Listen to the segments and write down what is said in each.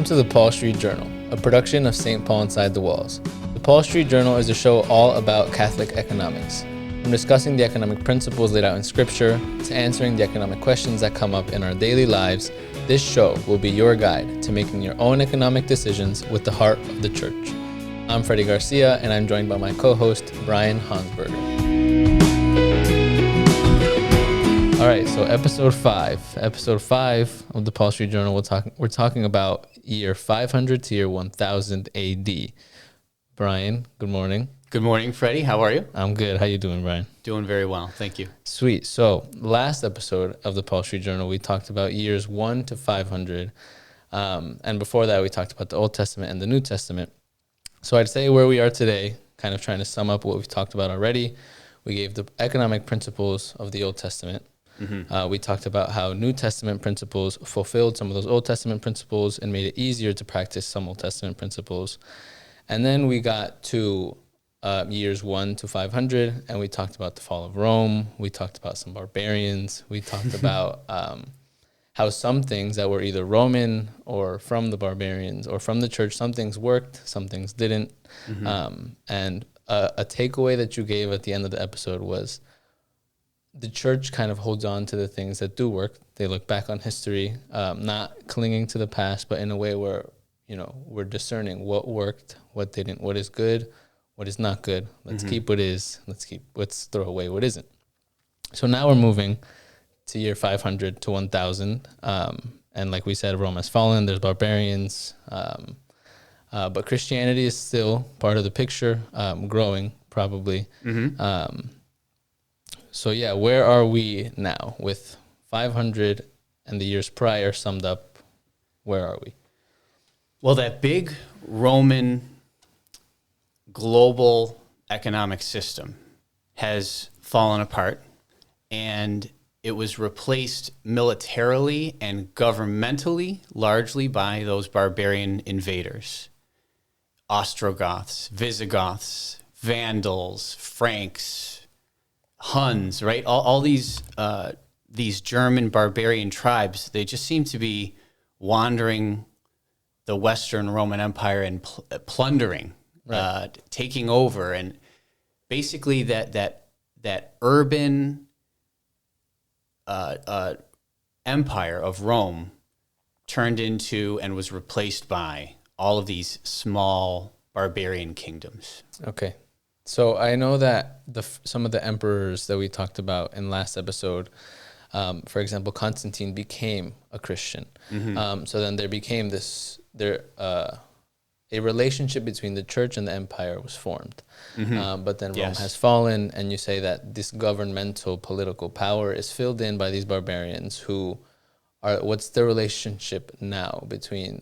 Welcome to the Paul Street Journal, a production of St. Paul Inside the Walls. The Paul Street Journal is a show all about Catholic economics. From discussing the economic principles laid out in Scripture to answering the economic questions that come up in our daily lives, this show will be your guide to making your own economic decisions with the heart of the Church. I'm Freddy Garcia, and I'm joined by my co-host, Brian Honsberger. All right, so episode 5 of the Paul Street Journal, we're talking about year 500 to year 1000 AD. Brian, good morning. Good morning, Freddy. How are you? I'm good. How you doing, Brian? Doing very well. Thank you. Sweet. So last episode of the Paul Street Journal, we talked about years 1 to 500. And before that, we talked about the Old Testament and the New Testament. So I'd say where we are today, kind of trying to sum up what we've talked about already. We gave the economic principles of the Old Testament. Mm-hmm. We talked about how New Testament principles fulfilled some of those Old Testament principles and made it easier to practice some Old Testament principles. And then we got to years 1 to 500, and we talked about the fall of Rome. We talked about some barbarians. We talked about how some things that were either Roman or from the barbarians or from the church, some things worked, some things didn't. Mm-hmm. And a takeaway that you gave at the end of the episode was the church kind of holds on to the things that do work. They look back on history, not clinging to the past, but in a way where, we're discerning what worked, what didn't, what is good, what is not good. Let's keep what is. Let's throw away what isn't. So now we're moving to year 500 to 1000. And like we said, Rome has fallen. There's barbarians. But Christianity is still part of the picture, growing probably. Mm-hmm. So yeah, where are we now with 500 and the years prior summed up? Where are we? Well, that big Roman global economic system has fallen apart, and it was replaced militarily and governmentally largely by those barbarian invaders. Ostrogoths, Visigoths, Vandals, Franks, Huns, right? All these German barbarian tribes, they just seem to be wandering the Western Roman Empire and plundering, right. Taking over, and basically that urban empire of Rome turned into and was replaced by all of these small barbarian kingdoms. Okay. So I know that some of the emperors that we talked about in last episode, for example, Constantine became a Christian. Mm-hmm. So then there became a relationship between the church and the empire was formed. Mm-hmm. But then Rome has fallen, and you say that this governmental political power is filled in by these barbarians who are, what's the relationship now between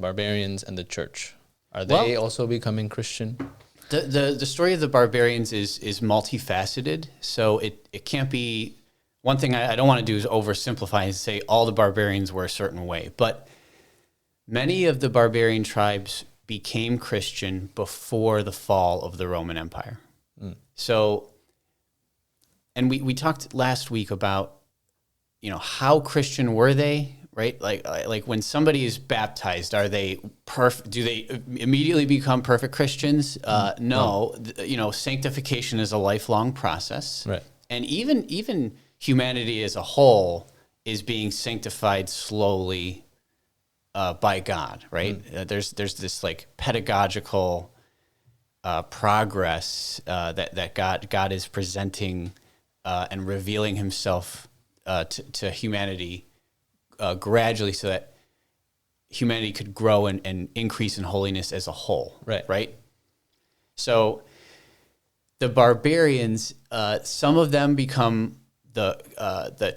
barbarians and the church? Are they also becoming Christian? The story of the barbarians is multifaceted, so it can't be, one thing I don't want to do is oversimplify and say all the barbarians were a certain way, but many of the barbarian tribes became Christian before the fall of the Roman Empire. Mm. So, and we talked last week about, how Christian were they? Right, like when somebody is baptized, are they perfect? Do they immediately become perfect Christians? No. Sanctification is a lifelong process, right? And even humanity as a whole is being sanctified slowly by God, right? There's this like pedagogical progress that God is presenting and revealing Himself to humanity. Gradually, so that humanity could grow and increase in holiness as a whole, right? So the barbarians, some of them become the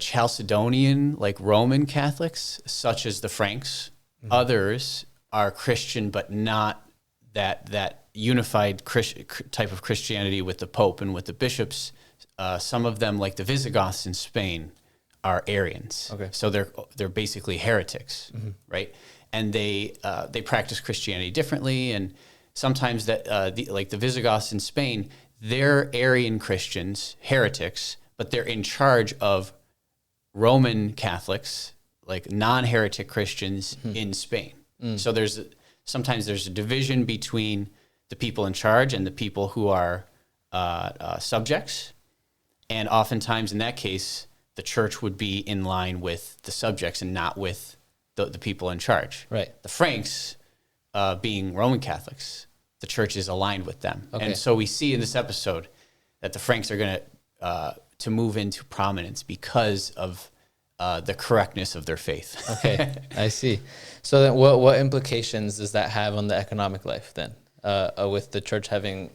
Chalcedonian, like Roman Catholics, such as the Franks. Mm-hmm. Others are Christian, but not that unified type of Christianity with the Pope and with the bishops. Some of them, like the Visigoths in Spain, are Arians. Okay. So they're basically heretics, mm-hmm. right? And they practice Christianity differently, and sometimes like the Visigoths in Spain, they're Arian Christians, heretics, but they're in charge of Roman Catholics, like non-heretic Christians in Spain. So sometimes there's a division between the people in charge and the people who are subjects. And oftentimes in that case, the church would be in line with the subjects and not with the people in charge. Right. The Franks, being Roman Catholics, the church is aligned with them. Okay. And so we see in this episode that the Franks are going to move into prominence because of the correctness of their faith. Okay, I see. So then what implications does that have on the economic life then? With the church having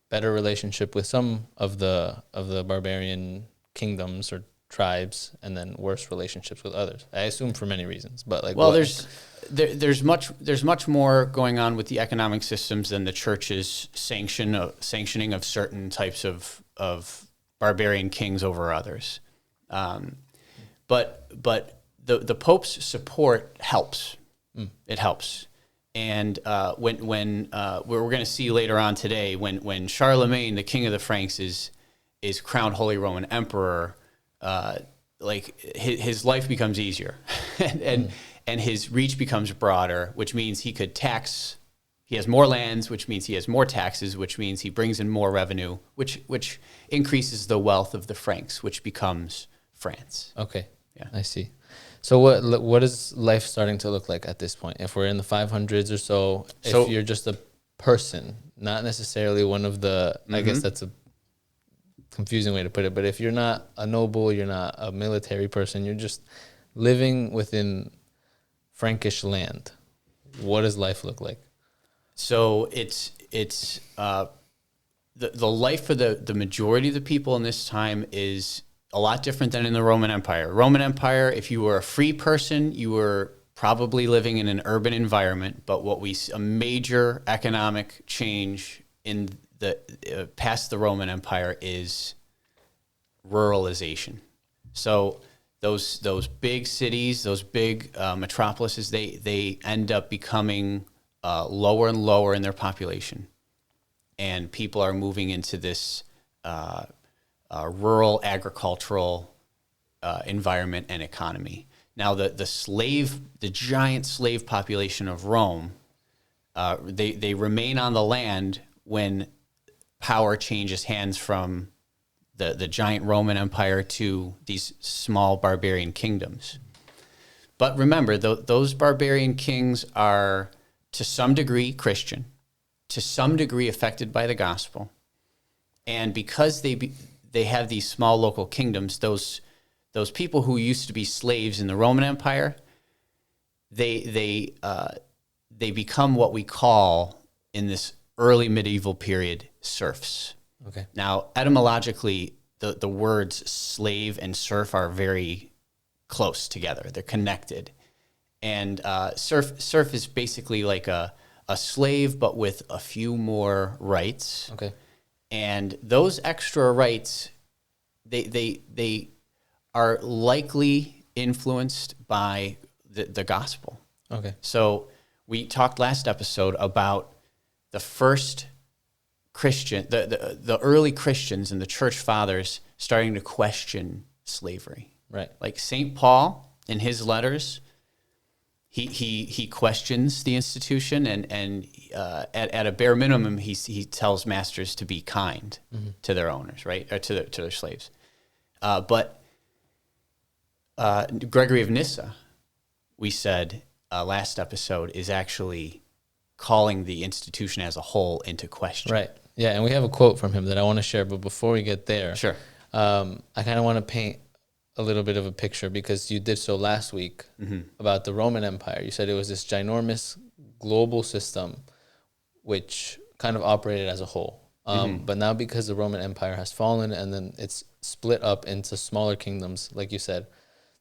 better relationship with some of the barbarian kingdoms or tribes, and then worse relationships with others. I assume for many reasons, but like, well, there's much more going on with the economic systems than the church's sanctioning of certain types of barbarian kings over others. But the Pope's support helps. It helps. And when we're going to see later on today, when Charlemagne, the king of the Franks, is crowned Holy Roman Emperor, like his life becomes easier, and his reach becomes broader, which means he could tax. He has more lands, which means he has more taxes, which means he brings in more revenue, which increases the wealth of the Franks, which becomes France. Okay, Yeah. I see. So what is life starting to look like at this point? If we're in the 500s or so, if you're just a person, not necessarily one of the, I guess that's a confusing way to put it, but if you're not a noble, you're not a military person, you're just living within Frankish land, what does life look like? So it's the life for the majority of the people in this time is a lot different than in the Roman Empire. Roman Empire, if you were a free person, you were probably living in an urban environment. But a major economic change in the past the Roman Empire is ruralization. So those big cities, those big metropolises, they end up becoming lower and lower in their population, and people are moving into this rural agricultural environment and economy. Now, the giant slave population of Rome, they remain on the land when power changes hands from the giant Roman Empire to these small barbarian kingdoms. But remember, those barbarian kings are to some degree Christian, to some degree affected by the gospel, and because they have these small local kingdoms, those people who used to be slaves in the Roman Empire, they become what we call in this early medieval period serfs. Okay. Now, etymologically, the words slave and serf are very close together. They're connected. And serf is basically like a slave, but with a few more rights. Okay. And those extra rights, they are likely influenced by the gospel. Okay. So we talked last episode about the first Christian, the early Christians and the church fathers starting to question slavery. Right. Like St. Paul in his letters, he questions the institution, and at a bare minimum, he tells masters to be kind to their owners, right, or to their slaves. But Gregory of Nyssa, we said last episode, is actually calling the institution as a whole into question. Right. Yeah, and we have a quote from him that I want to share, but before we get there, Sure. I kind of want to paint a little bit of a picture, because you did so last week about the Roman Empire. You said it was this ginormous global system which kind of operated as a whole. But now, because the Roman Empire has fallen and then it's split up into smaller kingdoms, like you said,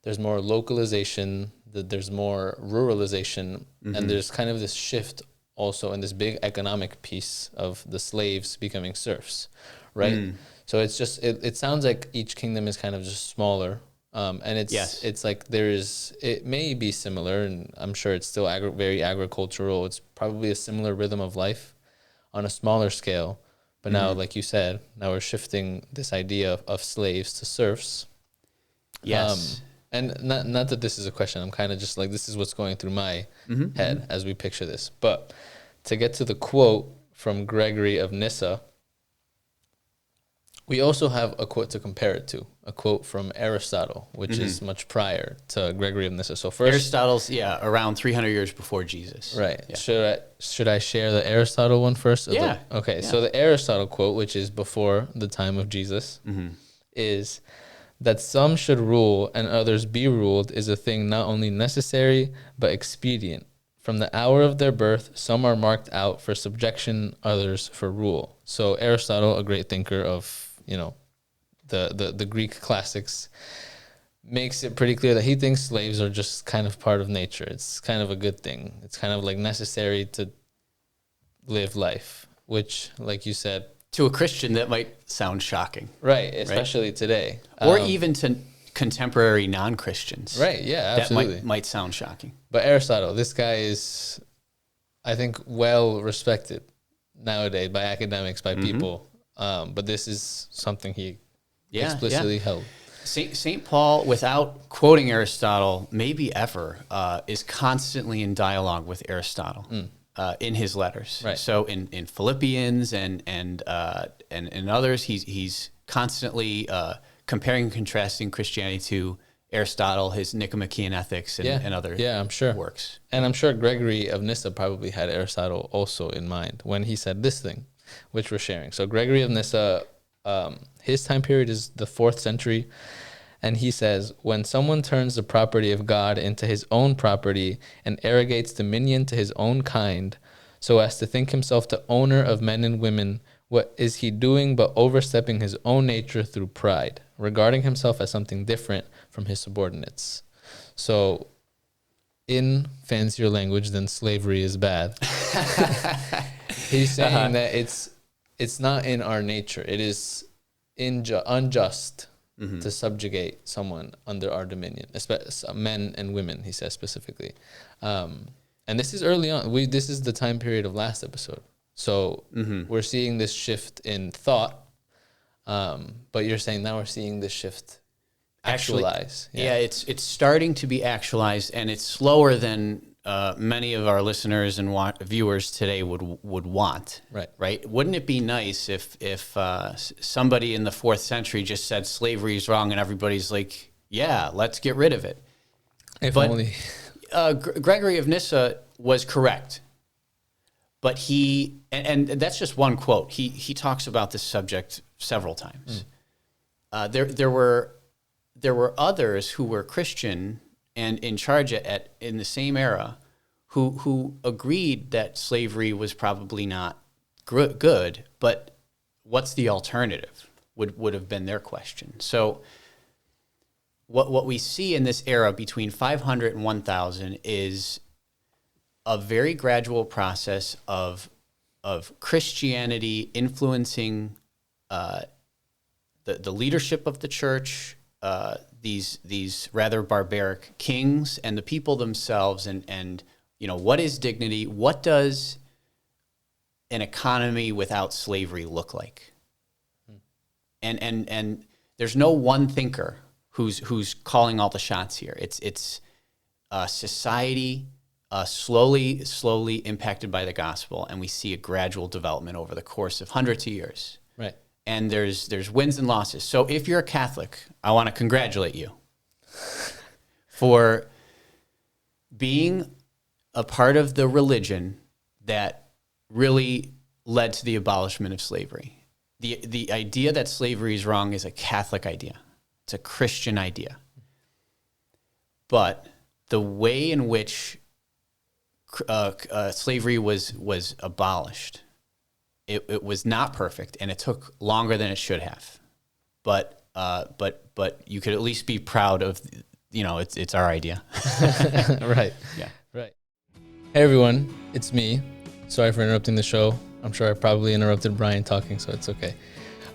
there's more localization, there's more ruralization, and there's kind of this shift also in this big economic piece of the slaves becoming serfs, right? So it's just, it sounds like each kingdom is kind of just smaller. And it's like it may be similar, and I'm sure it's still very agricultural. It's probably a similar rhythm of life on a smaller scale. But now, like you said, now we're shifting this idea of slaves to serfs. Yes. And not that this is a question. I'm kind of just like, this is what's going through my head as we picture this. But to get to the quote from Gregory of Nyssa, we also have a quote to compare it to, a quote from Aristotle, which is much prior to Gregory of Nyssa. So first, Aristotle's, around 300 years before Jesus. right. Yeah. Should I share the Aristotle one first? Yeah. Okay. Yeah. So the Aristotle quote, which is before the time of Jesus, is that some should rule and others be ruled is a thing not only necessary but expedient. From the hour of their birth, some are marked out for subjection, others for rule. So Aristotle, a great thinker of the Greek classics, makes it pretty clear that he thinks slaves are just kind of part of nature. It's kind of a good thing. It's kind of like necessary to live life, which, like you said, to a Christian, that might sound shocking. Right, especially today. Or even to contemporary non-Christians. Right, yeah, absolutely. That might sound shocking. But Aristotle, this guy is, I think, well respected nowadays by academics, by people. But this is something he explicitly held. St. Paul, without quoting Aristotle, maybe ever, is constantly in dialogue with Aristotle in his letters. Right. So in Philippians and others, he's constantly comparing and contrasting Christianity to Aristotle, his Nicomachean Ethics, and other I'm sure. works. And I'm sure Gregory of Nyssa probably had Aristotle also in mind when he said this thing, which we're sharing. So Gregory of Nyssa, his time period is the 4th century. And he says, when someone turns the property of God into his own property and arrogates dominion to his own kind, so as to think himself the owner of men and women, what is he doing but overstepping his own nature through pride, regarding himself as something different from his subordinates? So in fancier language than slavery is bad, he's saying that it's not in our nature. It is unjust to subjugate someone under our dominion, especially men and women, he says specifically. And this is early on. This is the time period of last episode. So we're seeing this shift in thought, but you're saying now we're seeing this shift actualize. It's starting to be actualized, and it's slower than many of our listeners and viewers today would want. Right. Wouldn't it be nice if somebody in the 4th century just said slavery is wrong and everybody's like, yeah, let's get rid of it? But only. Gregory of Nyssa was correct, but he and that's just one quote. He talks about this subject several times. There were others who were Christian and in charge in the same era, who agreed that slavery was probably not good, but what's the alternative would have been their question. So what we see in this era between 500 and 1000 is a very gradual process of Christianity influencing the leadership of the church, these rather barbaric kings and the people themselves, and what is dignity? What does an economy without slavery look like? And there's no one thinker who's calling all the shots here. It's society slowly impacted by the gospel, and we see a gradual development over the course of hundreds of years. Right. And there's wins and losses. So if you're a Catholic, I want to congratulate you for being a part of the religion that really led to the abolishment of slavery. The idea that slavery is wrong is a Catholic idea. It's a Christian idea. But the way in which slavery was abolished, it was not perfect, and it took longer than it should have. But you could at least be proud of, it's our idea. Right. Yeah. Right. Hey everyone, it's me. Sorry for interrupting the show. I'm sure I probably interrupted Brian talking, so it's okay.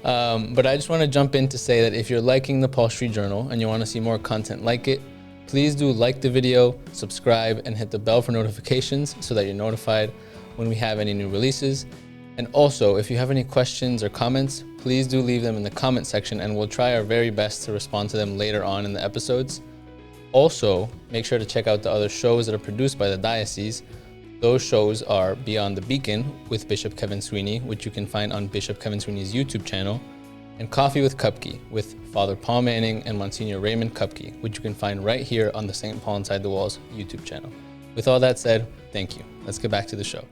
But I just want to jump in to say that if you're liking the Paul Street Journal and you want to see more content like it, please do like the video, subscribe, and hit the bell for notifications so that you're notified when we have any new releases. And also, if you have any questions or comments, please do leave them in the comment section, and we'll try our very best to respond to them later on in the episodes. Also, make sure to check out the other shows that are produced by the diocese. Those shows are Beyond the Beacon with Bishop Kevin Sweeney, which you can find on Bishop Kevin Sweeney's YouTube channel, and Coffee with Kupke with Father Paul Manning and Monsignor Raymond Kupke, which you can find right here on the St. Paul Inside the Walls YouTube channel. With all that said, thank you. Let's get back to the show.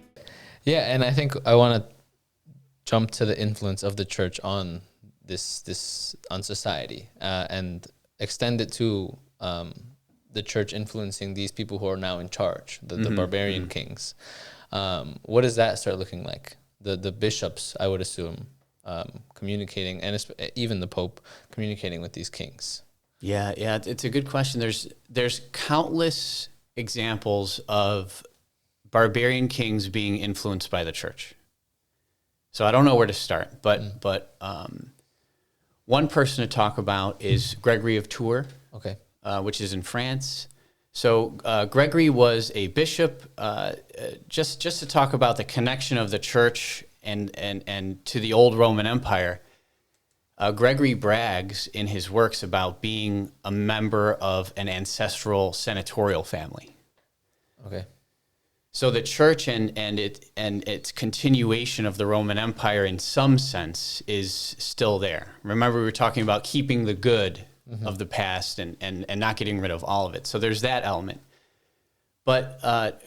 Yeah, and I think I want to jump to the influence of the church on this on society, and extend it to the church influencing these people who are now in charge, the barbarian kings. What does that start looking like? The bishops, I would assume, communicating, and even the Pope communicating with these kings. Yeah, it's a good question. There's countless examples of barbarian kings being influenced by the church. So I don't know where to start, but one person to talk about is Gregory of Tours, okay, which is in France. So Gregory was a bishop. Just to talk about the connection of the church and to the old Roman Empire, Gregory brags in his works about being a member of an ancestral senatorial family. Okay. So the church and its continuation of the Roman Empire in some sense is still there. Remember, we were talking about keeping the good of the past and not getting rid of all of it. So there's that element. But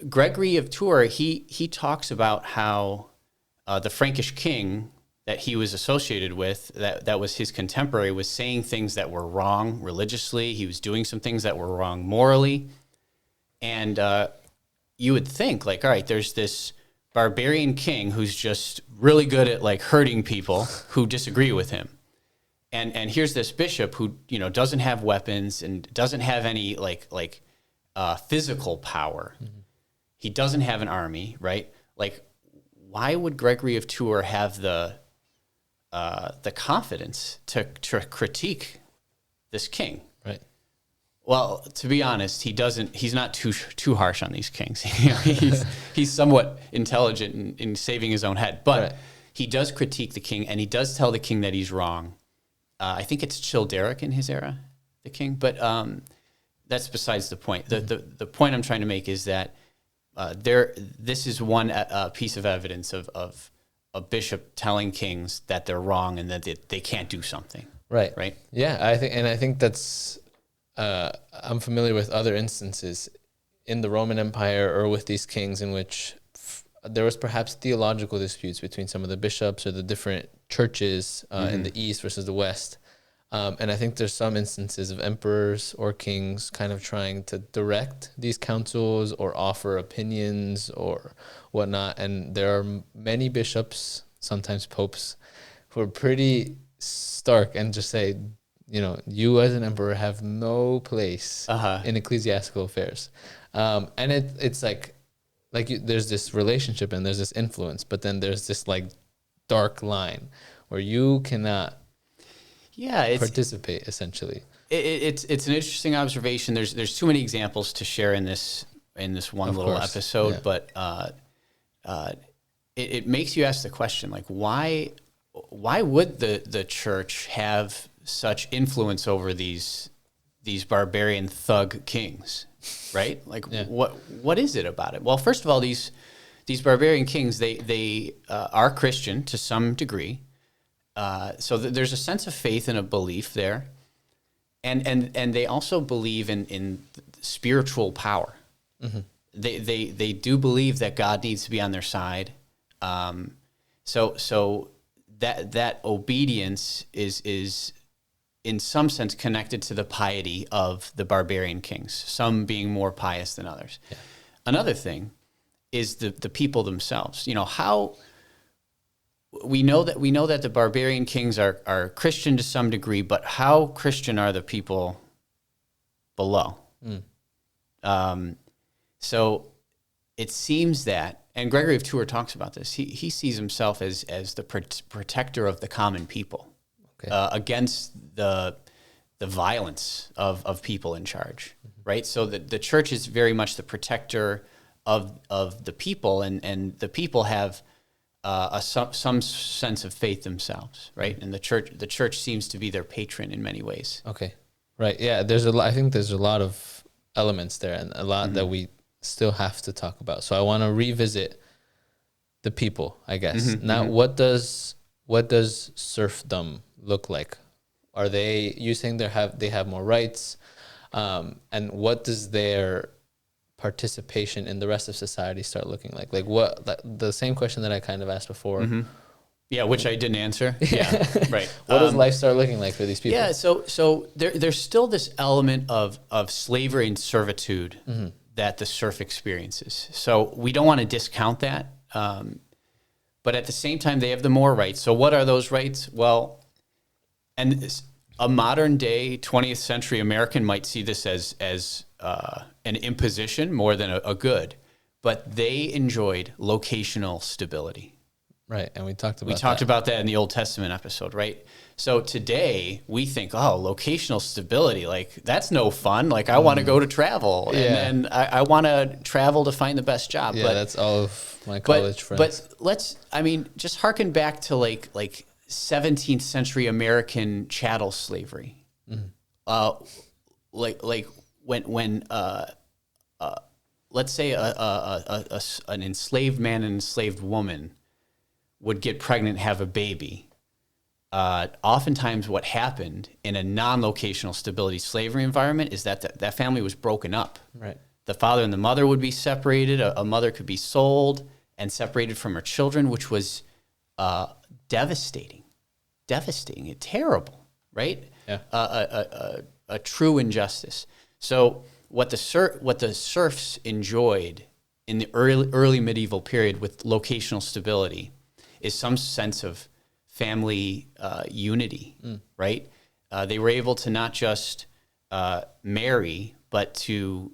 Gregory of Tours, he talks about how the Frankish king that he was associated with, that was his contemporary, was saying things that were wrong religiously. He was doing some things that were wrong morally. And you would think, like, all right, there's this barbarian king who's just really good at, like, hurting people who disagree with him. And here's this bishop who, doesn't have weapons and doesn't have any, like physical power. Mm-hmm. He doesn't have an army, right? Like, why would Gregory of Tours have the confidence to critique this king? Right. Well, to be honest, he's not too harsh on these kings. He's somewhat intelligent in saving his own head, but right. He does critique the king, and he does tell the king that he's wrong. I think it's Childeric in his era, the king, but that's besides the point. The point I'm trying to make is that this is one piece of evidence of a bishop telling kings that they're wrong and that they can't do something. Right. Right. Yeah, I think that's. I'm familiar with other instances in the Roman Empire or with these kings in which there was perhaps theological disputes between some of the bishops or the different churches in the East versus the West. And I think there's some instances of emperors or kings kind of trying to direct these councils or offer opinions or whatnot. And there are many bishops, sometimes popes, who are pretty stark and just say, you as an emperor have no place in ecclesiastical affairs. And it's like there's this relationship and there's this influence, but then there's this like dark line where you cannot participate, essentially. It's an interesting observation. There's too many examples to share in this one little episode, but it makes you ask the question, like, why would the church have such influence over these barbarian thug kings, right? Like, what is it about it? Well, first of all, these barbarian kings, they are Christian to some degree, so there's a sense of faith and a belief there, and they also believe in spiritual power. Mm-hmm. They do believe that God needs to be on their side, so that obedience is in some sense connected to the piety of the barbarian kings, some being more pious than others. Yeah. Another thing is the people themselves. How we know that the barbarian kings are Christian to some degree, but how Christian are the people below? So it seems that, and Gregory of Tours talks about this, he sees himself as the protector of the common people. Okay. Against the violence of people in charge, right? So the church is very much the protector of the people, and the people have some sense of faith themselves, right? And the church seems to be their patron in many ways. Okay, Right. Yeah. I think there's a lot of elements there, and a lot that we still have to talk about. So I want to revisit the people, I guess. Now, what does serfdom look like? Are they, you saying they have more rights? And what does their participation in the rest of society start looking like? Like the same question that I kind of asked before. Yeah, which I didn't answer. Yeah, right. What does life start looking like for these people? Yeah, so there's still this element of slavery and servitude that the serf experiences. So we don't want to discount that. But at the same time, they have the more rights. So what are those rights? Well, and a modern day 20th century American might see this as an imposition more than a good, but they enjoyed locational stability. Right, and we talked about that in the Old Testament episode, right? So today we think, oh, locational stability, like that's no fun. Like I want to go to travel, and I want to travel to find the best job. Yeah, that's all of my college friends. But just harken back to like 17th century American chattel slavery. Like when let's say an enslaved man and enslaved woman would get pregnant, have a baby. Oftentimes what happened in a non-locational stability slavery environment is that family was broken up. Right. The father and the mother would be separated. A mother could be sold and separated from her children, which was devastating, terrible, right? Yeah. A true injustice. So what the serfs enjoyed in the early medieval period with locational stability is some sense of family unity, right? They were able to not just marry, but to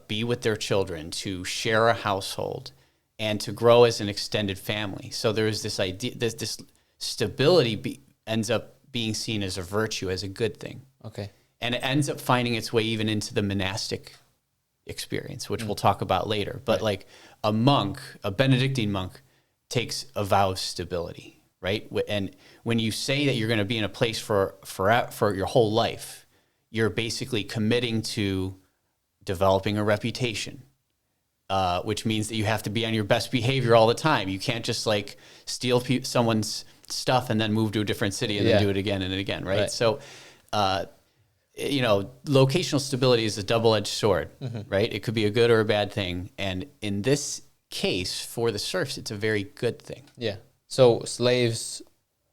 be with their children, to share a household, and to grow as an extended family. So there is this idea, this stability ends up being seen as a virtue, as a good thing. Okay. And it ends up finding its way even into the monastic experience, which we'll talk about later. But like a monk, a Benedictine monk, takes a vow of stability, right? And when you say that you're going to be in a place for your whole life, you're basically committing to developing a reputation, which means that you have to be on your best behavior all the time. You can't just like steal someone's stuff and then move to a different city and then do it again and again, right? So, locational stability is a double-edged sword, right? It could be a good or a bad thing. And in this case, for the serfs, it's a very good thing. Yeah. So slaves,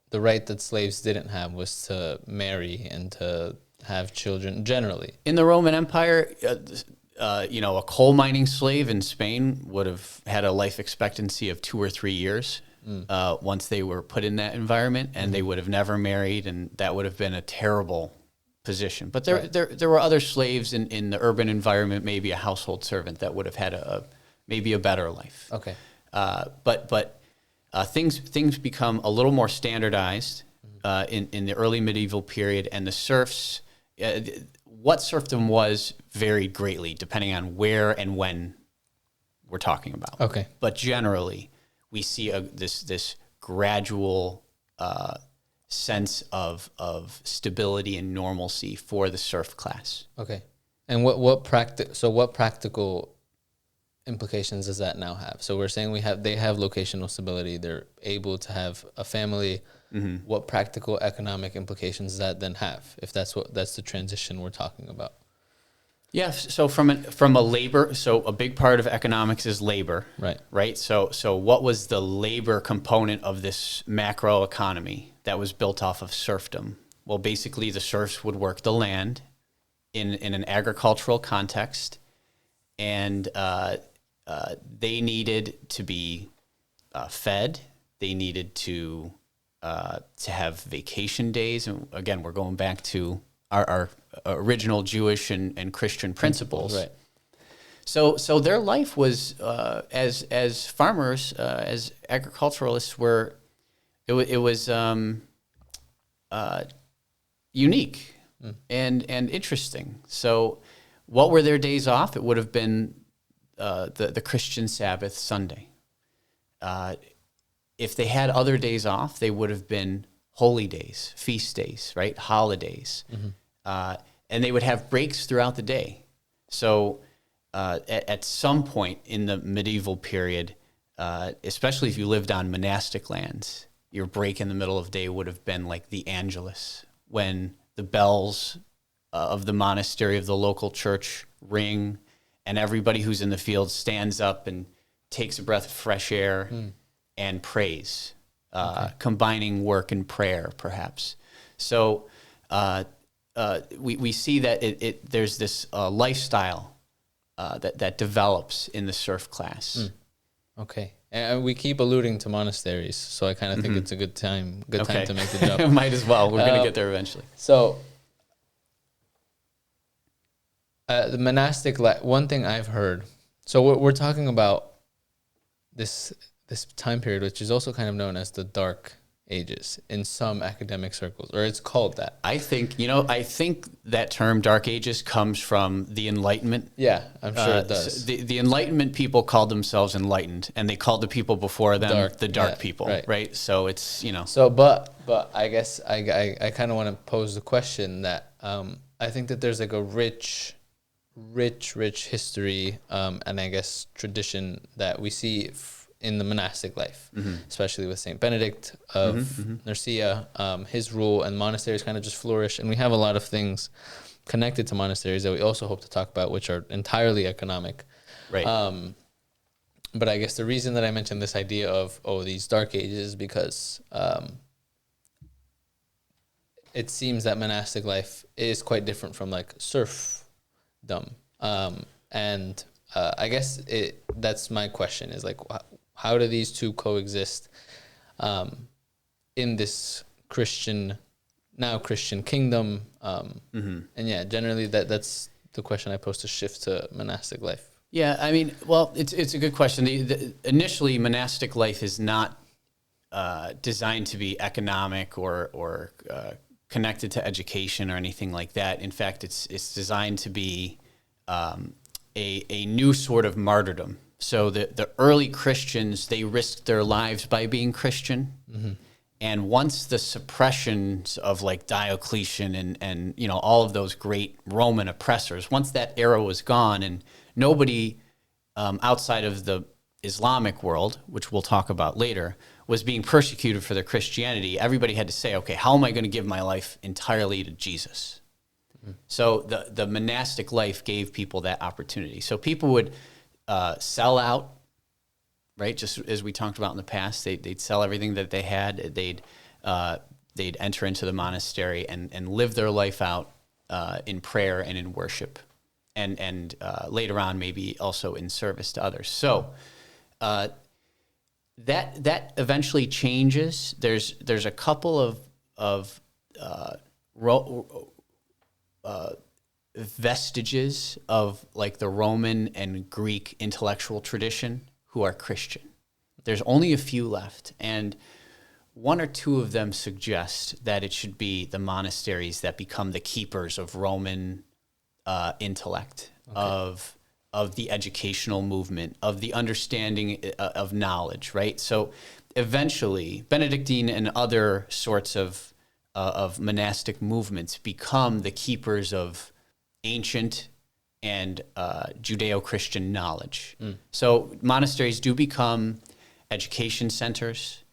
the right that slaves didn't have was to marry and to have children generally. In the Roman Empire, a coal mining slave in Spain would have had a life expectancy of 2 or 3 years once they were put in that environment, and they would have never married, and that would have been a terrible position. But there were other slaves in the urban environment, maybe a household servant that would have had maybe a better life. Okay. But things become a little more standardized in the early medieval period, and the serfs, what serfdom was varied greatly depending on where and when we're talking about. Okay. But generally, we see this gradual sense of stability and normalcy for the serf class. Okay. And what practical implications does that now have? So we're saying they have locational stability. They're able to have a family. What practical economic implications does that then have? If that's the transition we're talking about. Yeah. So from a labor, so a big part of economics is labor. Right. Right. So what was the labor component of this macro economy that was built off of serfdom? Well, basically the serfs would work the land in an agricultural context, and they needed to be fed. They needed to have vacation days. And again, we're going back to our original Jewish and Christian principles. Right. So their life was as farmers, as agriculturalists were. It was unique and interesting. So, what were their days off? It would have been the Christian Sabbath, Sunday. If they had other days off, they would have been holy days, feast days, right? Holidays. and they would have breaks throughout the day. So at some point in the medieval period, especially if you lived on monastic lands, your break in the middle of the day would have been like the Angelus, when the bells of the monastery of the local church ring, and everybody who's in the field stands up and takes a breath of fresh air and prays, combining work and prayer, perhaps. So we see that there's this lifestyle that develops in the serf class. Okay. And we keep alluding to monasteries, so I kind of think it's a good time to make the jump. Might as well. We're going to get there eventually. So the monastic life, one thing I've heard, so we're talking about this time period, which is also kind of known as the Dark Ages in some academic circles, or it's called that. I think that term Dark Ages comes from the Enlightenment. Yeah, I'm sure it does. The Enlightenment people called themselves enlightened, and they called the people before them the dark people, right? So it's, So, but I guess I kind of want to pose the question that I think that there's like a rich history and I guess tradition that we see in the monastic life, especially with Saint Benedict of Garcia, his rule, and monasteries kind of just flourish. And we have a lot of things connected to monasteries that we also hope to talk about, which are entirely economic. Right. But I guess the reason that I mentioned this idea of, these dark ages, because it seems that monastic life is quite different from like serfdom. And I guess that's my question, is like, how do these two coexist in this Christian kingdom? And yeah, generally that's the question I pose to shift to monastic life. Yeah, I mean, well, it's a good question. Initially, monastic life is not designed to be economic or connected to education or anything like that. In fact, it's designed to be a new sort of martyrdom. So the early Christians, they risked their lives by being Christian. And once the suppressions of like Diocletian and all of those great Roman oppressors, once that era was gone, and nobody outside of the Islamic world, which we'll talk about later, was being persecuted for their Christianity, everybody had to say, okay, how am I going to give my life entirely to Jesus? So the monastic life gave people that opportunity. So people would sell out, right? Just as we talked about in the past, they'd sell everything that they had. They'd enter into the monastery and live their life out in prayer and in worship, and later on maybe also in service to others. So that eventually changes. There's a couple of vestiges of like the Roman and Greek intellectual tradition who are Christian. There's only a few left, and one or two of them suggest that it should be the monasteries that become the keepers of Roman intellect, of the educational movement, of the understanding of knowledge, right? So eventually, Benedictine and other sorts of monastic movements become the keepers of ancient and Judeo-Christian knowledge. So monasteries do become education centers.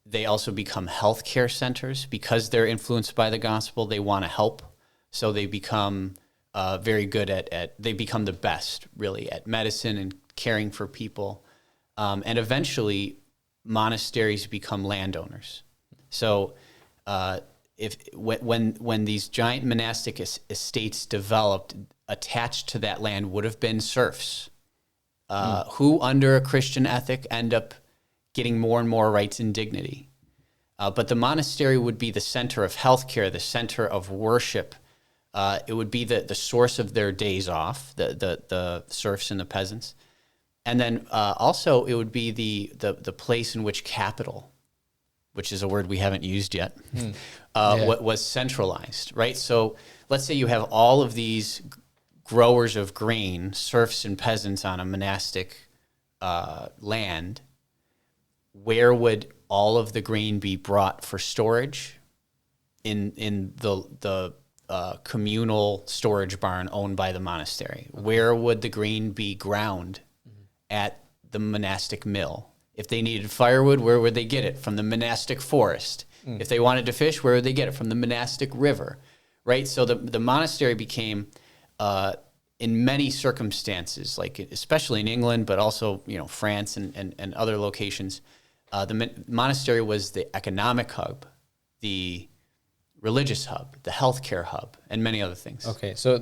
They also become healthcare centers because they're influenced by the gospel. They want to help, so they become very good they become the best, really, at medicine and caring for people. And eventually, monasteries become landowners. So when these giant monastic estates developed, attached to that land would have been serfs who, under a Christian ethic, end up getting more and more rights and dignity. But the monastery would be the center of healthcare, the center of worship. It would be the source of their days off, the serfs and the peasants. And then also it would be the place in which capital, which is a word we haven't used yet, was centralized, right? So let's say you have all of these growers of grain, serfs and peasants on a monastic land. Where would all of the grain be brought for storage? In the communal storage barn owned by the monastery. Okay. Where would the grain be ground? At the monastic mill. If they needed firewood, where would they get it? From the monastic forest. If they wanted to fish, where would they get it? From the monastic river, right? So the monastery became, in many circumstances, like especially in England, but also France and other locations, the monastery was the economic hub, the religious hub, the healthcare hub, and many other things. Okay, so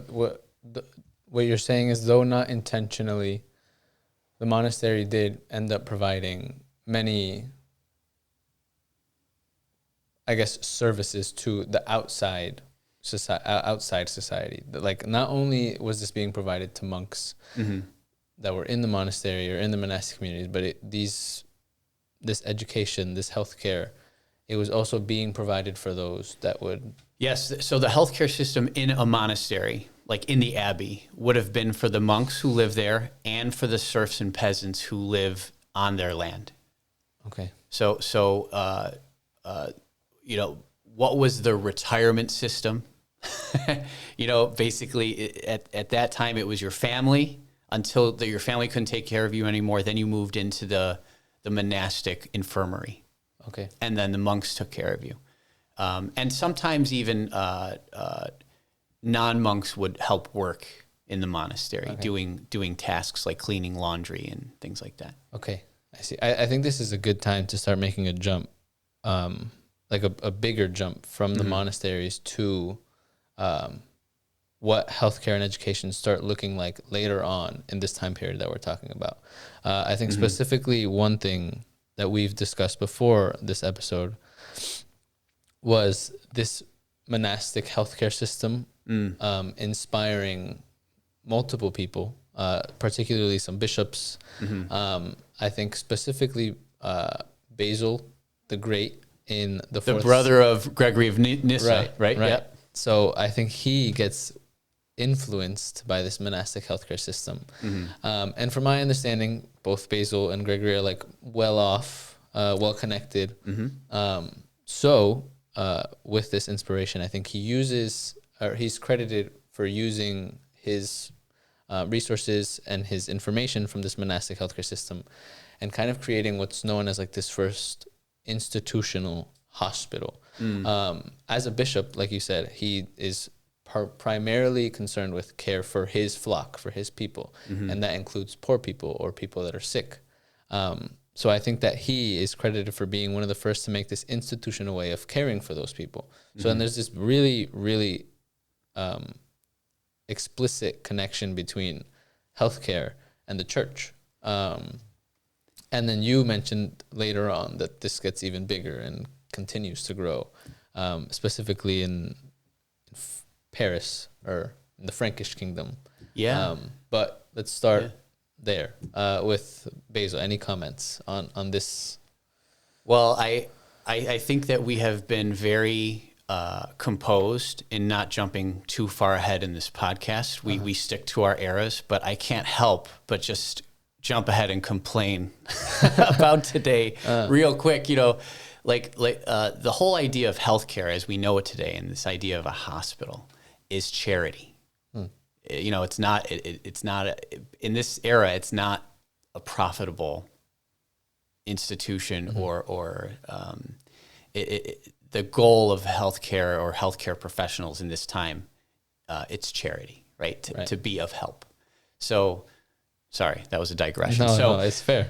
what you're saying is, though not intentionally, the monastery did end up providing many, I guess, services to the outside society. Like, not only was this being provided to monks that were in the monastery or in the monastic communities, but this education, this healthcare, it was also being provided for those that would... Yes, so the healthcare system in a monastery, like in the abbey, would have been for the monks who live there and for the serfs and peasants who live on their land. Okay. So what was the retirement system? Basically at that time it was your family until your family couldn't take care of you anymore. Then you moved into the monastic infirmary. Okay. And then the monks took care of you. And sometimes even non-monks would help work in the monastery, okay, doing tasks like cleaning laundry and things like that. Okay, I see. I think this is a good time to start making a jump, like a bigger jump from the monasteries to what healthcare and education start looking like later on in this time period that we're talking about. I think specifically one thing that we've discussed before this episode was this monastic healthcare system inspiring multiple people, particularly some bishops. I think specifically Basil the Great in the brother of Gregory of Nyssa, right? Yep. So I think he gets influenced by this monastic healthcare system. And from my understanding, both Basil and Gregory are like well off, well connected. So with this inspiration, I think he's credited for using his resources and his information from this monastic healthcare system and kind of creating what's known as like this first institutional hospital. As a bishop, like you said, he is primarily concerned with care for his flock, for his people, and that includes poor people or people that are sick. So I think that he is credited for being one of the first to make this institutional way of caring for those people. So then there's this really, really explicit connection between healthcare and the church. And then you mentioned later on that this gets even bigger and continues to grow, specifically in Paris or in the Frankish kingdom. Yeah. But let's start there with Basil. Any comments on this? Well, I think that we have been very composed in not jumping too far ahead in this podcast. We stick to our eras, but I can't help but just jump ahead and complain about today real quick. Like the whole idea of healthcare as we know it today, and this idea of a hospital, is charity. It's not in this era. It's not a profitable institution or the goal of healthcare or healthcare professionals in this time. It's charity, right? To be of help. So, sorry, that was a digression. No, it's fair.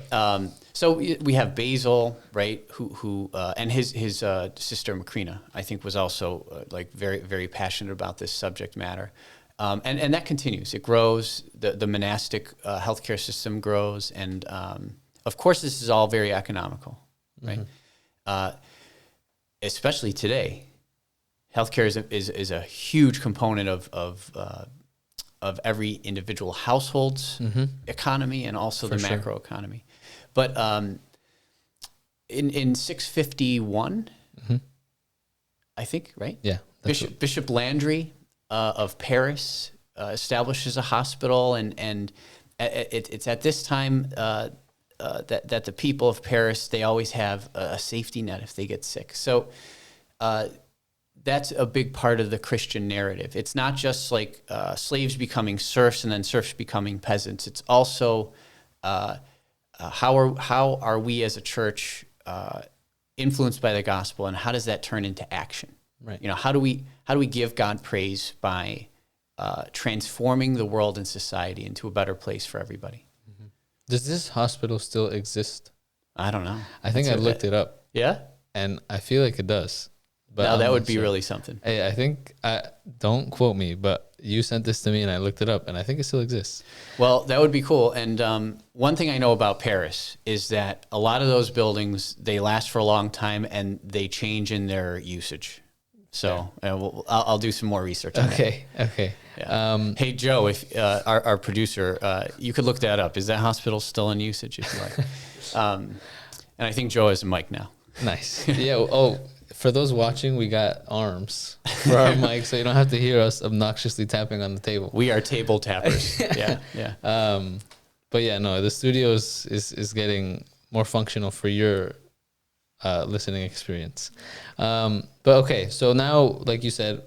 So we have Basil, right? Who and his sister Macrina, I think, was also like very, very passionate about this subject matter. And that continues. It grows. The monastic healthcare system grows, and of course, this is all very economical, right? Especially today, healthcare is a huge component of every individual household's economy and also the macro economy. But in 651, I think, right? Yeah, Bishop Landry of Paris establishes a hospital, and it's at this time that the people of Paris, they always have a safety net if they get sick. So that's a big part of the Christian narrative. It's not just like slaves becoming serfs and then serfs becoming peasants. It's also how are we as a church influenced by the gospel, and how does that turn into action? Right. You know, how do we give God praise by transforming the world and society into a better place for everybody? Mm-hmm. Does this hospital still exist? I don't know. I think I looked it up. Yeah? And I feel like it does. But now I'm that not would be sure. really something. I think, don't quote me, but you sent this to me and I looked it up and I think it still exists. Well, that would be cool. And one thing I know about Paris is that a lot of those buildings, they last for a long time and they change in their usage. So I'll do some more research on that. Okay. Yeah. Hey, Joe, if our producer, you could look that up. Is that hospital still in usage, if you like? And I think Joe has a mic now. Nice. Yeah. Oh, for those watching, we got arms for our mic, so you don't have to hear us obnoxiously tapping on the table. We are table tappers. Yeah. But yeah, no, the studio is getting more functional for your listening experience. But okay, so now, like you said,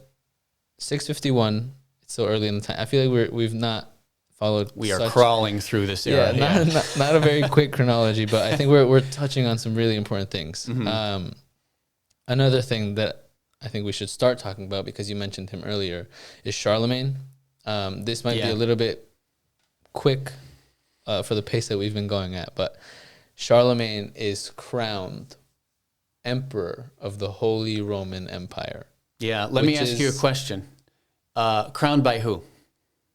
6:51. It's so early in the time. I feel like we've not followed. We are crawling through this era. Yeah, not a very quick chronology, but I think we're touching on some really important things. Mm-hmm. Another thing that I think we should start talking about, because you mentioned him earlier, is Charlemagne. This might be a little bit quick for the pace that we've been going at, but Charlemagne is crowned Emperor of the Holy Roman Empire. Yeah, let me ask you a question. Crowned by who?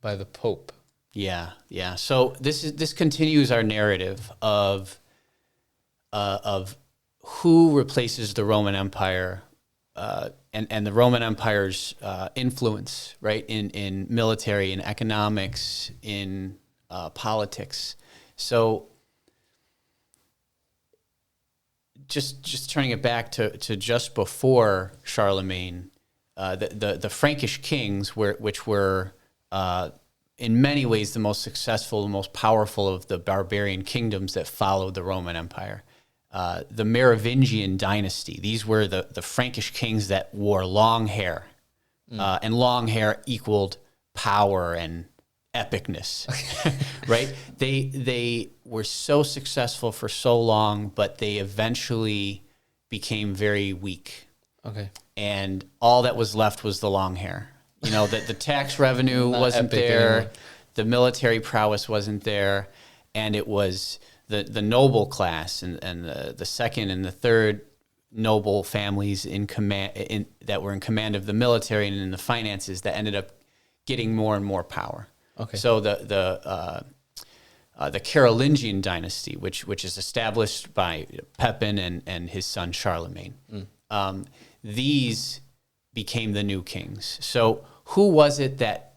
By the Pope. Yeah. So this continues our narrative of who replaces the Roman Empire and the Roman Empire's influence, right, in military, in economics, in politics. So just turning it back to just before Charlemagne, the Frankish kings, which were in many ways the most successful, the most powerful of the barbarian kingdoms that followed the Roman Empire. The Merovingian dynasty, these were the Frankish kings that wore long hair, and long hair equaled power and epicness, right? They were so successful for so long, but they eventually became very weak. Okay. And all that was left was the long hair. You know, that the tax revenue wasn't there, anymore. The military prowess wasn't there, and it was the noble class and the second and the third noble families in command that were in command of the military and in the finances that ended up getting more and more power. Okay. So the Carolingian dynasty, which is established by Pepin and his son Charlemagne, these became the new kings. So who was it that,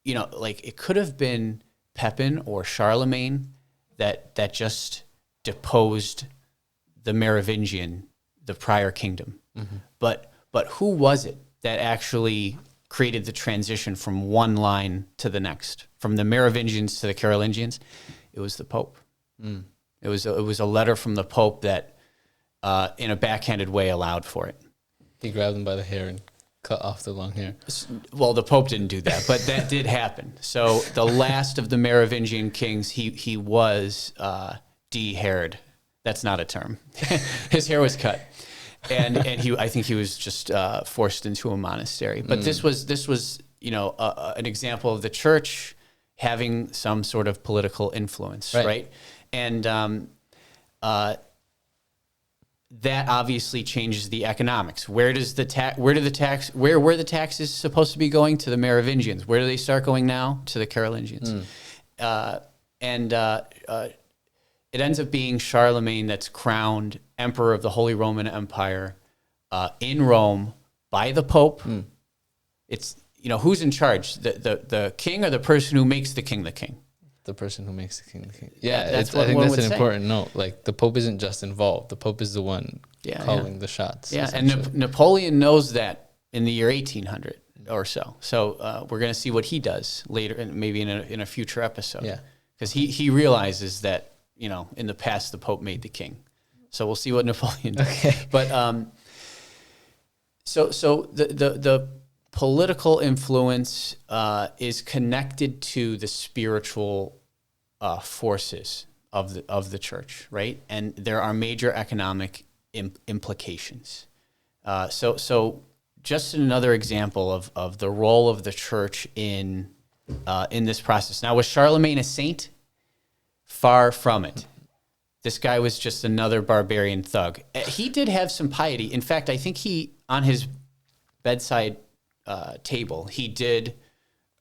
you know, like it could have been Pepin or Charlemagne that just deposed the Merovingian, the prior kingdom. Mm-hmm. But who was it that actually created the transition from one line to the next, from the Merovingians to the Carolingians? It was the Pope. Mm. It was a letter from the Pope that, in a backhanded way, allowed for it. He grabbed him by the hair and cut off the long hair. Well, the Pope didn't do that, but that did happen. So the last of the Merovingian kings, he was de-haired. That's not a term. His hair was cut, and I think he was just forced into a monastery. But this was you know an example of the church having some sort of political influence, right? And that obviously changes the economics. Where were the taxes supposed to be going? To the Merovingians. Where do they start going now? To the Carolingians. It ends up being Charlemagne that's crowned Emperor of the Holy Roman Empire in Rome by the Pope. It's, you know, who's in charge? The king or the person who makes the king the king? The person who makes the king the king. Yeah, I think that's an important note. Like, the Pope isn't just involved. The Pope is the one calling the shots. Yeah, and Napoleon knows that in the year 1800 or so. So we're going to see what he does later, and maybe in a future episode. Yeah, because he realizes that, you know, in the past the Pope made the king. So we'll see what Napoleon does. Okay. But So the political influence is connected to the spiritual forces of the church, right? And there are major economic implications. So just another example of the role of the church in this process. Now, was Charlemagne a saint? Far from it. This guy was just another barbarian thug. He did have some piety. In fact, I think he, on his bedside table, he did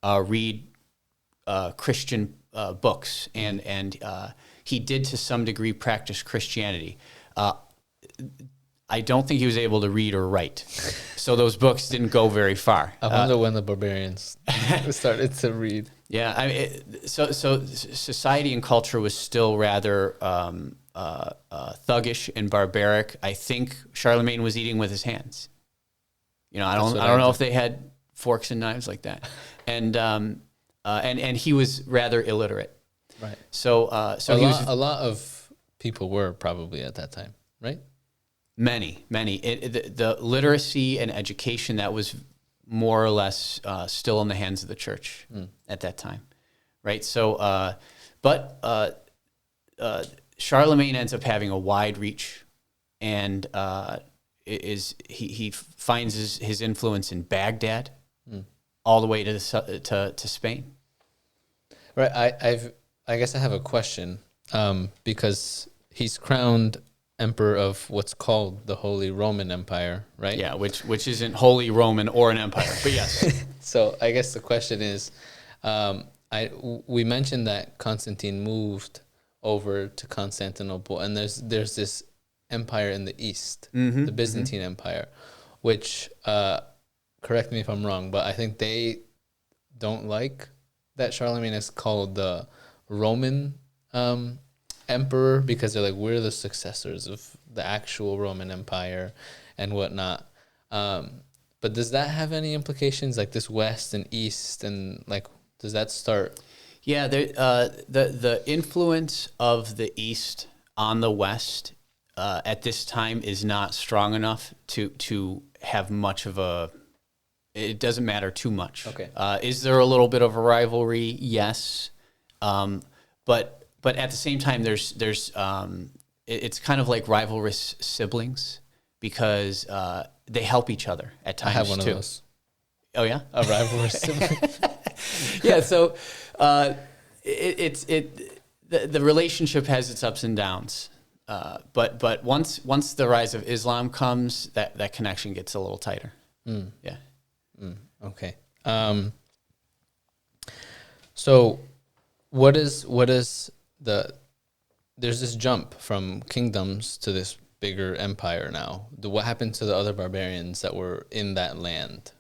read Christian books, and he did to some degree practice Christianity. I don't think he was able to read or write, so those books didn't go very far. I wonder when the barbarians started to read. Yeah, so society and culture was still rather thuggish and barbaric. I think Charlemagne was eating with his hands. You know, I don't know if they had forks and knives like that, and he was rather illiterate. Right. So a lot of people were probably at that time, right? Many. The literacy and education that was more or less still in the hands of the church at that time, right? So, but Charlemagne ends up having a wide reach, and he finds his influence in Baghdad, all the way to Spain. Right. I guess I have a question because he's crowned emperor of what's called the Holy Roman Empire, right? Yeah, which isn't Holy Roman or an empire, but yes. So I guess the question is, we mentioned that Constantine moved over to Constantinople, and there's this empire in the east, the Byzantine Empire, which, correct me if I'm wrong, but I think they don't like that Charlemagne is called the Roman emperor, because they're like, we're the successors of the actual Roman Empire and whatnot. But does that have any implications, like this west and east, and like, does that start? Yeah, the influence of the east on the west at this time is not strong enough to have much of a. It doesn't matter too much. Okay. Is there a little bit of a rivalry? Yes, but at the same time, it's kind of like rivalrous siblings, because they help each other at times too. I have one of those. Oh yeah, a rivalrous sibling. Yeah. So the relationship has its ups and downs, but once the rise of Islam comes, that connection gets a little tighter. Yeah. Okay. So what is there's this jump from kingdoms to this bigger empire now. What happened to the other barbarians that were in that land?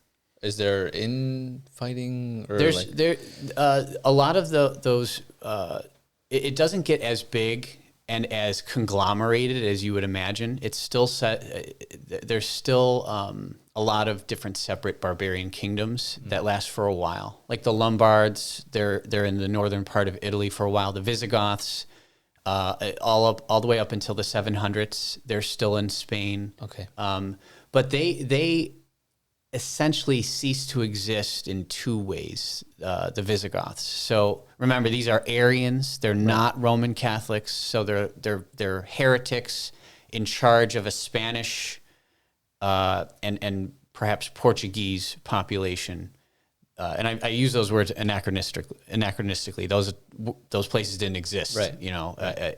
Is there infighting, or a lot of those it doesn't get as big and as conglomerated as you would imagine. It's still there's still a lot of different separate barbarian kingdoms that last for a while. Like the Lombards, they're in the northern part of Italy for a while. The Visigoths, all the way up until the 700s, they're still in Spain. Okay. But they essentially cease to exist in two ways, the Visigoths. So remember, these are Arians. They're not Roman Catholics, so they're heretics in charge of a Spanish and perhaps Portuguese population. And I use those words anachronistically. Those places didn't exist, right.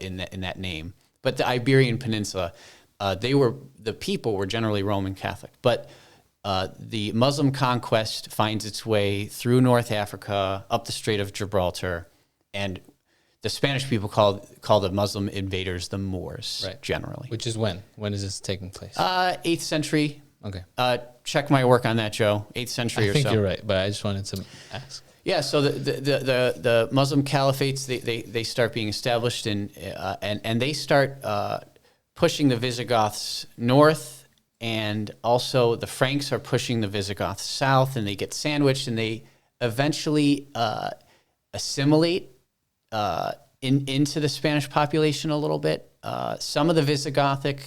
In that name. But the Iberian Peninsula, the people were generally Roman Catholic, but the Muslim conquest finds its way through North Africa, up the Strait of Gibraltar, and the Spanish people call the Muslim invaders the Moors, right. Generally. Which is when? When is this taking place? 8th century. Okay. Check my work on that, Joe. 8th century or so. I think you're right, but I just wanted to ask. Yeah, so the Muslim caliphates, they start being established, and they start pushing the Visigoths north. And also the Franks are pushing the Visigoths south, and they get sandwiched, and they eventually assimilate into the Spanish population a little bit. Some of the Visigothic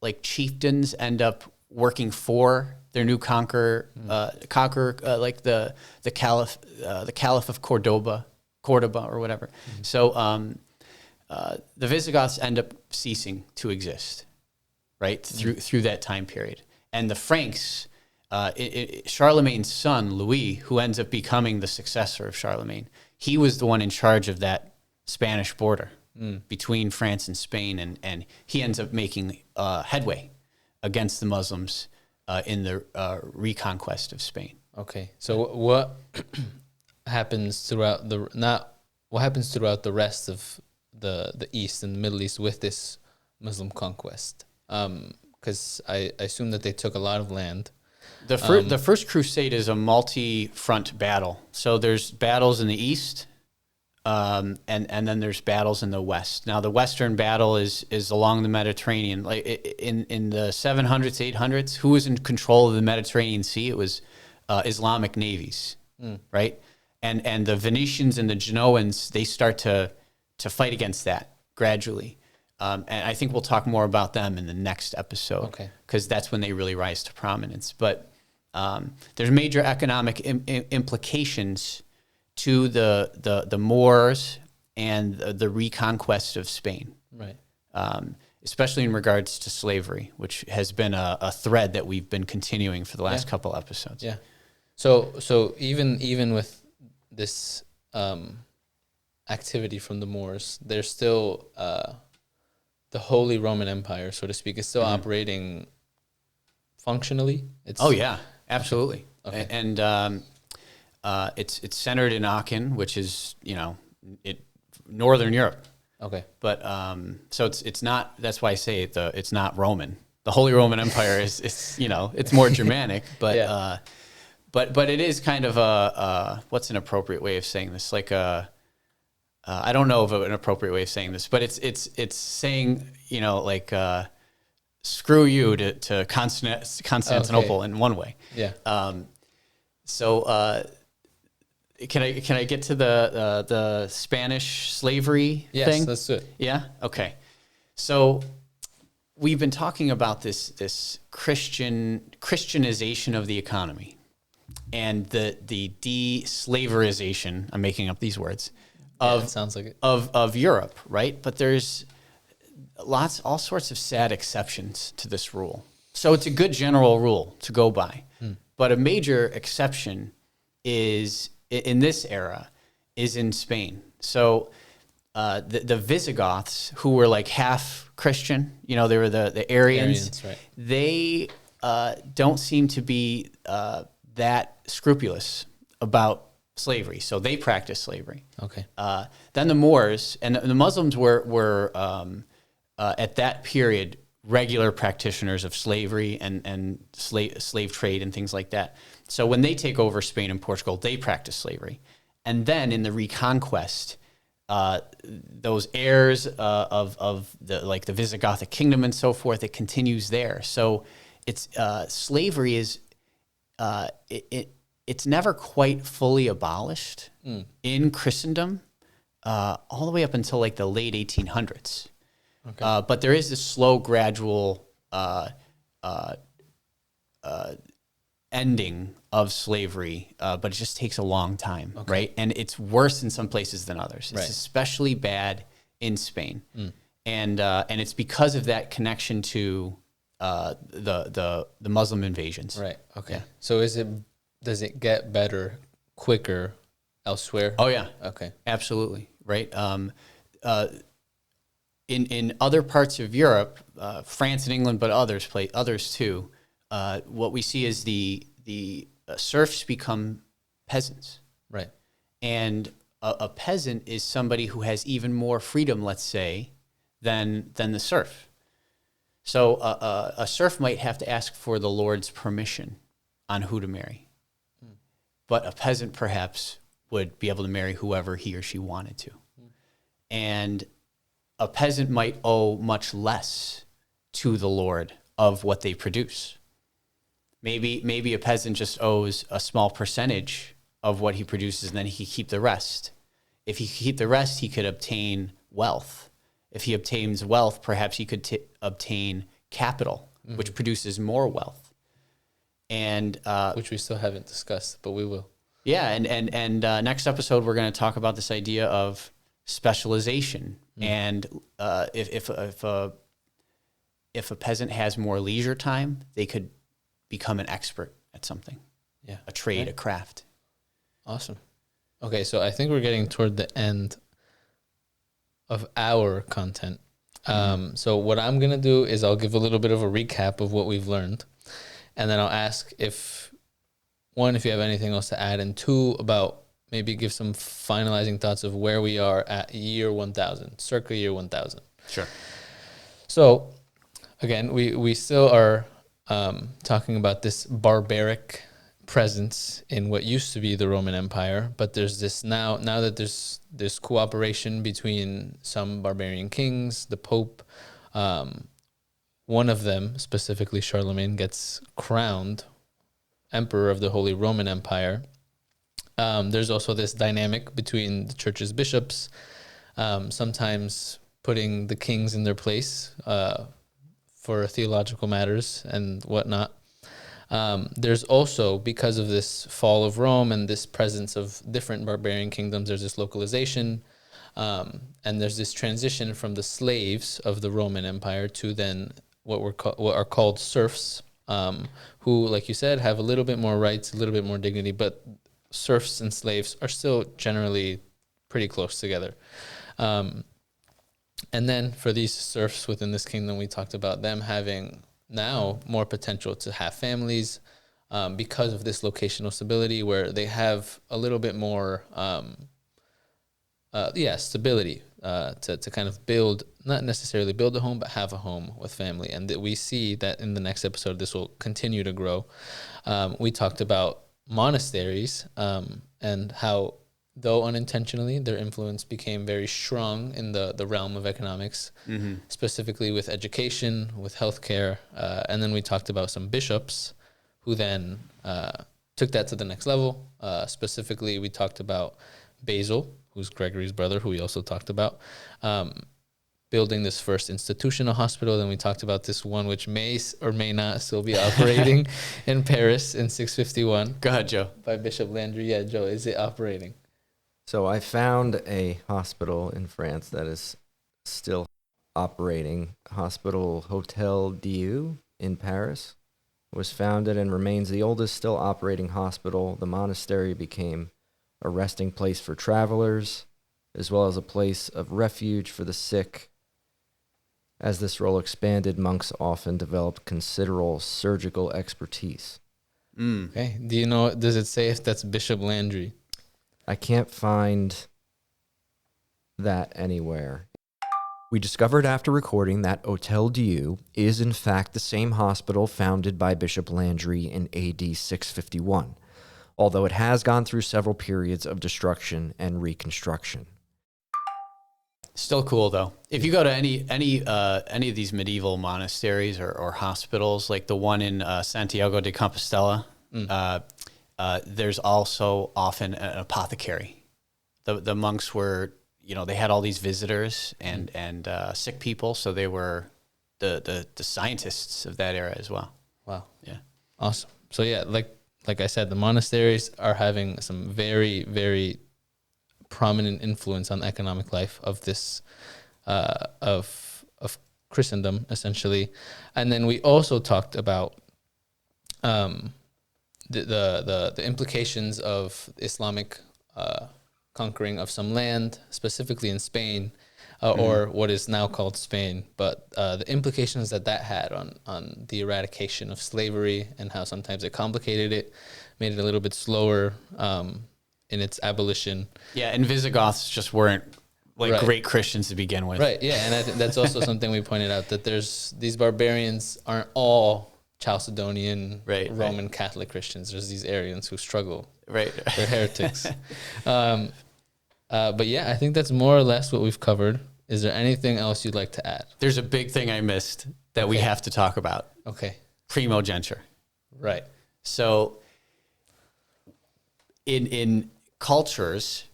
like chieftains end up working for their new conqueror, like the Caliph of Cordoba or whatever. So the Visigoths end up ceasing to exist, right, through that time period. And the Franks, Charlemagne's son, Louis, who ends up becoming the successor of Charlemagne, he was the one in charge of that Spanish border between France and Spain, and he ends up making headway against the Muslims in the reconquest of Spain. Okay, so what happens throughout the rest of the East and the Middle East with this Muslim conquest? Because I assume that they took a lot of land. The First Crusade is a multi-front battle. So there's battles in the East, and then there's battles in the West. Now the Western battle is along the Mediterranean. Like in the 700s, 800s, who was in control of the Mediterranean Sea? It was Islamic navies, right? And the Venetians and the Genoans, they start to fight against that gradually. And I think we'll talk more about them in the next episode, because that's when they really rise to prominence. But there's major economic implications to the Moors and the reconquest of Spain, right? Especially in regards to slavery, which has been a thread that we've been continuing for the last couple episodes. Yeah. So even with this activity from the Moors, there's still the Holy Roman Empire, so to speak, is still operating functionally. Absolutely. Okay. And it's centered in Aachen, which is Northern Europe. Okay. But so it's not. That's why I say it's not Roman. The Holy Roman Empire is it's more Germanic, but but it is kind of a what's an appropriate way of saying this? Like I don't know of an appropriate way of saying this, but it's saying screw you to Constantinople in one way. Yeah. So can I get to the Spanish slavery thing? Yes, let's do it. Yeah. Okay. So we've been talking about this Christianization of the economy and the de-slaverization. I'm making up these words. Sounds like it. Of Europe, right? But there's all sorts of sad exceptions to this rule. So it's a good general rule to go by. But a major exception is in this era is in Spain. So the Visigoths, who were like half Christian, they were the Arians, right. They don't seem to be that scrupulous about slavery, so they practiced slavery. Okay. Then the Moors and the Muslims were at that period regular practitioners of slavery and slave trade and things like that. So when they take over Spain and Portugal, they practice slavery, and then in the Reconquest, those heirs of the Visigothic kingdom and so forth, it continues there. So it's slavery is it's never quite fully abolished in Christendom, all the way up until like the late 1800s. Okay. But there is this slow, gradual ending of slavery, but it just takes a long time, right? And it's worse in some places than others. It's especially bad in Spain, and it's because of that connection to the Muslim invasions. Right. Okay. Yeah. So does it get better quicker elsewhere? Oh yeah. Okay. Absolutely. Right. In other parts of Europe, France and England, but others too. What we see is the serfs become peasants. Right. And a peasant is somebody who has even more freedom, let's say, than the serf. So a serf might have to ask for the Lord's permission on who to marry. But a peasant perhaps would be able to marry whoever he or she wanted to. And a peasant might owe much less to the Lord of what they produce. Maybe a peasant just owes a small percentage of what he produces, and then he can keep the rest. If he could keep the rest, he could obtain wealth. If he obtains wealth, perhaps he could obtain capital which produces more wealth. And which we still haven't discussed, but we will. Yeah, and next episode we're going to talk about this idea of specialization, and if a peasant has more leisure time, they could become an expert at something, a trade, a craft. Awesome. Okay, so I think we're getting toward the end of our content. So what I'm going to do is I'll give a little bit of a recap of what we've learned, and then I'll ask if you have anything else to add, and two, about maybe give some finalizing thoughts of where we are at year 1000, circa year 1000. Sure. So again, we still are talking about this barbaric presence in what used to be the Roman Empire, but there's this now that there's cooperation between some barbarian kings, the Pope, one of them, specifically Charlemagne, gets crowned Emperor of the Holy Roman Empire. There's also this dynamic between the church's bishops, sometimes putting the kings in their place for theological matters and whatnot. There's also, because of this fall of Rome and this presence of different barbarian kingdoms, there's this localization, and there's this transition from the slaves of the Roman Empire to then what are called serfs, who, like you said, have a little bit more rights, a little bit more dignity, but serfs and slaves are still generally pretty close together. And then for these serfs within this kingdom, we talked about them having now more potential to have families because of this locational stability, where they have a little bit more stability to kind of build, not necessarily build a home, but have a home with family. And that we see that in the next episode, this will continue to grow. We talked about monasteries and how, though unintentionally, their influence became very strong in the realm of economics, specifically with education, with healthcare. And then we talked about some bishops who then took that to the next level. Specifically, we talked about Basil, who's Gregory's brother, who we also talked about, building this first institutional hospital. Then we talked about this one which may or may not still be operating in Paris in 651. Go ahead, Joe. By Bishop Landry. Yeah, Joe, is it operating? So I found a hospital in France that is still operating. Hospital Hotel Dieu in Paris was founded and remains the oldest still operating hospital. The monastery became a resting place for travelers, as well as a place of refuge for the sick. As this role expanded, monks often developed considerable surgical expertise. Okay. Does it say if that's Bishop Landry? I can't find that anywhere. We discovered after recording that Hotel Dieu is in fact the same hospital founded by Bishop Landry in AD 651, although it has gone through several periods of destruction and reconstruction. Still cool though. If you go to any of these medieval monasteries or hospitals, like the one in Santiago de Compostela, there's also often an apothecary. The monks were, they had all these visitors and sick people, so they were the scientists of that era as well. Wow. Yeah. Awesome. So yeah, like I said, the monasteries are having some very, very prominent influence on the economic life of this of Christendom, essentially. And then we also talked about the implications of Islamic conquering of some land, specifically in Spain, or what is now called Spain, but the implications that had on the eradication of slavery, and how sometimes it complicated it, made it a little bit slower in its abolition. Yeah, and Visigoths just weren't great Christians to begin with. Right, yeah, and I think that's also something we pointed out, that there's these barbarians aren't all Chalcedonian Roman Catholic Christians. There's these Arians who struggle. Right. They're heretics. But yeah, I think that's more or less what we've covered. Is there anything else you'd like to add? There's a big thing I missed that we have to talk about. Okay. Primogeniture. Right. So in cultures,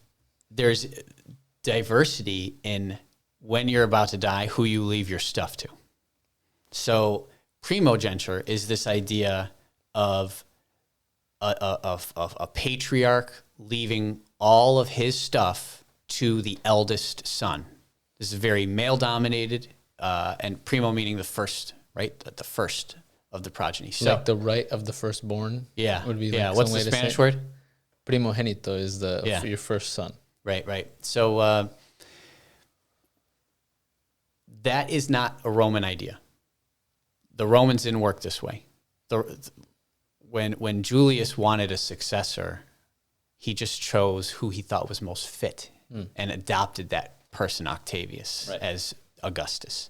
there's diversity in when you're about to die, who you leave your stuff to. So primogeniture is this idea of a patriarch leaving all of his stuff to the eldest son. This is very male-dominated, and primo meaning the first, right? The first of the progeny. So, like the right of the firstborn. yeah, would be yeah. like What's some the way to Spanish say it. word? Primogénito is Yeah. your first son. Right. So that is not a Roman idea. The Romans didn't work this way. When Julius wanted a successor, he just chose who he thought was most fit and adopted that person, Octavius, Right. as Augustus.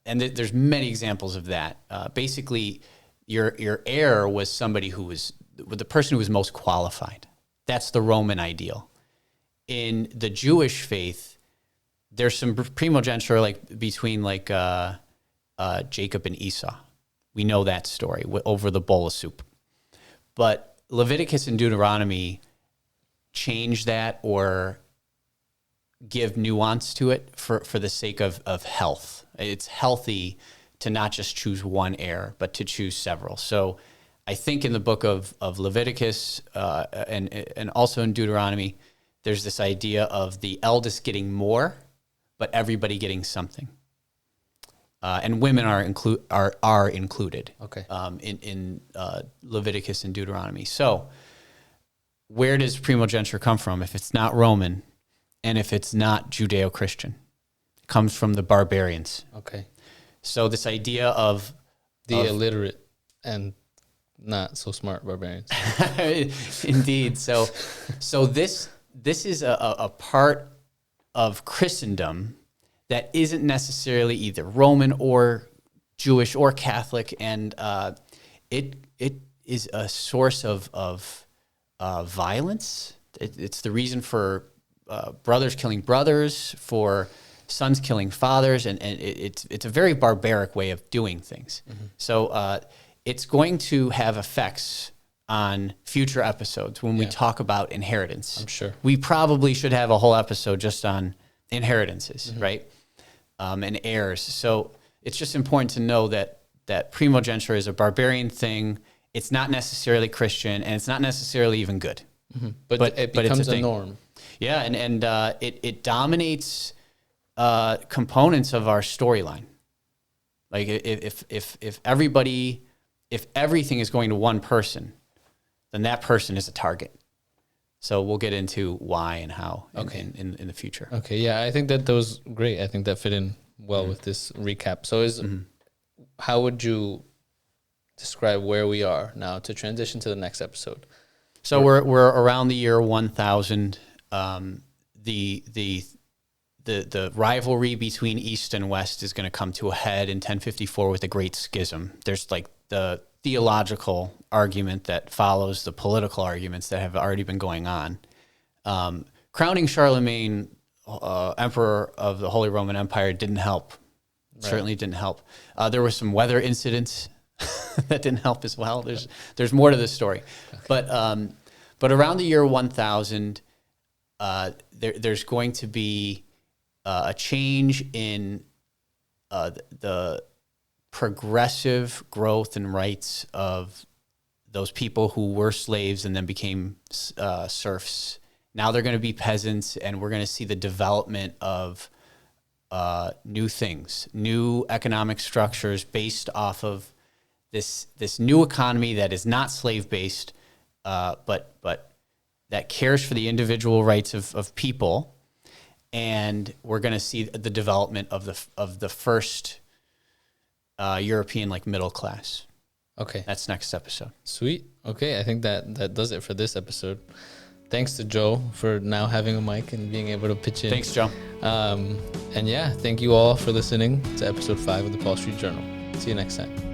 And there's many examples of that. Basically, your heir was somebody who was the person who was most qualified. That's the Roman ideal. In the Jewish faith, there's some primogeniture like between like Jacob and Esau. We know that story over the bowl of soup. But Leviticus and Deuteronomy change that or give nuance to it for the sake of health. It's healthy to not just choose one heir, but to choose several. So I think in the book of Leviticus and also in Deuteronomy, there's this idea of the eldest getting more, but everybody getting something. And women are included Okay. in Leviticus and Deuteronomy. So where does primogeniture come from if it's not Roman and if it's not Judeo-Christian? It comes from the barbarians. Okay. So this idea of The illiterate and not so smart barbarians. indeed. So this is a part of Christendom that isn't necessarily either Roman or Jewish or Catholic, and it is a source of violence. It's the reason for brothers killing brothers, for sons killing fathers, and it's a very barbaric way of doing things. Mm-hmm. So it's going to have effects on future episodes when we talk about inheritance. I'm sure. We probably should have a whole episode just on inheritances, right? And heirs. So it's just important to know that primogeniture is a barbarian thing. It's not necessarily Christian, and it's not necessarily even good. Mm-hmm. But it becomes it's a norm. Yeah, and it dominates components of our storyline. Like if everything is going to one person, then that person is a target. So we'll get into why and how in the future. Okay, yeah, I think that was great. I think that fit in well with this recap. So how would you describe where we are now to transition to the next episode? So we're around the year 1000. The rivalry between East and West is going to come to a head in 1054 with the Great Schism. There's like the theological argument that follows the political arguments that have already been going on. Crowning Charlemagne emperor of the Holy Roman Empire didn't help. Right. Certainly didn't help. There were some weather incidents that didn't help as well. There's more to this story. Okay. But around the year 1000, there's going to be a change in the progressive growth and rights of those people who were slaves and then became serfs. Now they're going to be peasants, and we're going to see the development of new things, new economic structures based off of this new economy that is not slave-based, but that cares for the individual rights of people. And we're going to see the development of the first European middle class. Okay. That's next episode. Sweet. Okay, I think that does it for this episode. Thanks to Joe for now having a mic and being able to pitch in. Thanks, Joe. And yeah, thank you all for listening to episode 5 of the Paul Street Journal. See you next time.